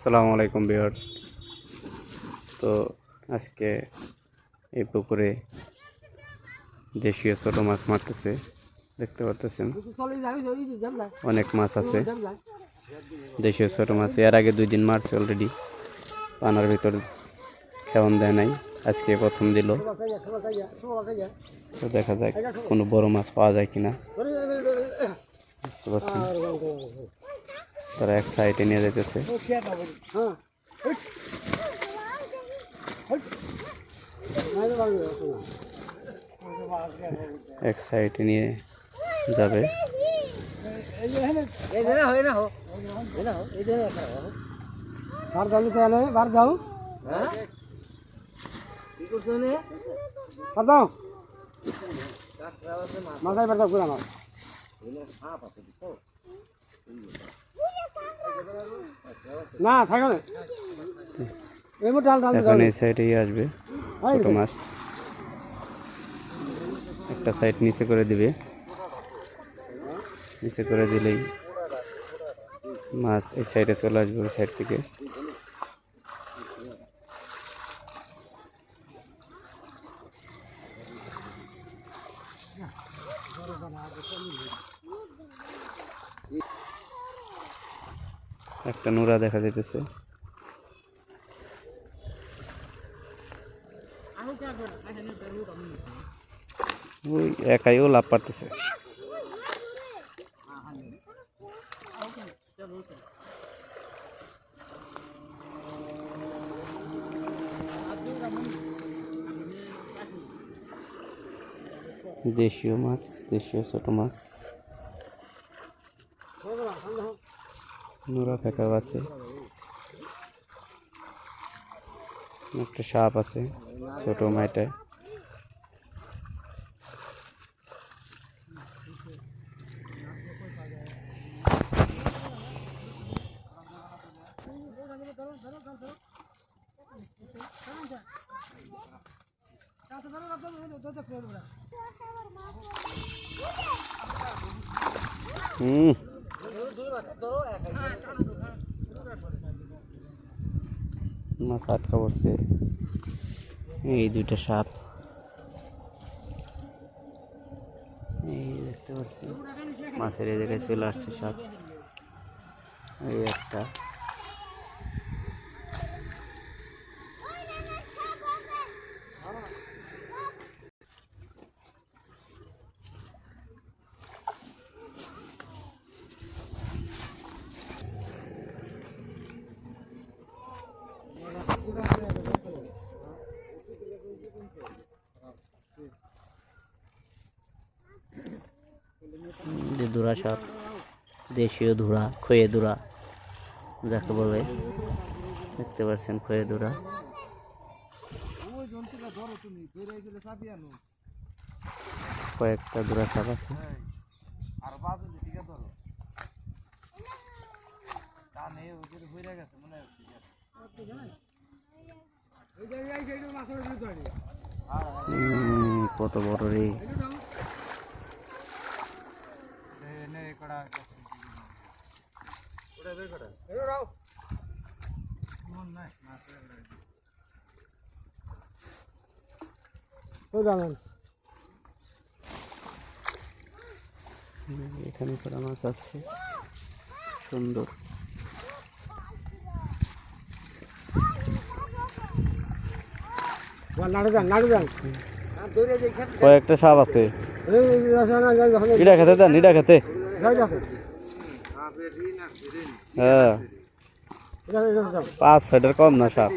আসসালামু আলাইকুম ভিউয়ার্স। তো আজকে এই পুকুরে দেশীয় ছোট মাছ মারতেছে, দেখতে পাচ্ছেন অনেক মাছ আছে। দেশীয় ছোট মাছ এর আগে 2 দিন মারছে অলরেডি, পানার ভিতর খেওয়ান দেয় নাই, আজকে প্রথম দিল। তো দেখা যাক কোনো বড় মাছ পাওয়া যায় কিনা। দেখতে পাচ্ছেন তারা এক সাইডে নিয়ে যেতেছে। এক সাইডে নিয়ে যাবে। এখন এই সাইডে আসবে ছোট মাছ, একটা সাইড নিচে করে দিবে, নিচে করে দিলেই মাছ এই সাইডে চলে আসবে। ওই সাইড থেকে একটা নোরা দেখা যেতেছে। ওই একাইও লাভ পারতেছে। দেশীয় মাছ, দেশীয় ছোট মাছ, নোরা ফেঁকাও আছে, একটা সাপ আছে ছোট মাইটায়। মাছ আটকা পড়ছে, এই 2টা সাপ এই দেখতে পাচ্ছি। মাছের এই জায়গায় চলে আসছে সাপ, এই একটা। ধুরা সাপ, দেশীয় ধুরা, খয়ে ধুরা যাকে বলে, দেখতে পাচ্ছেন খয়ে ধুরা। কয়েকটা ধুরা সাপ আছে। কত বড় রে! এখানে কড়া মাছ আছে সুন্দর। কয়েকটা সাপ আছে, ইডা খেতে দেন, ইডা খেতে। হ্যাঁ 5-6টার কম না সাপ।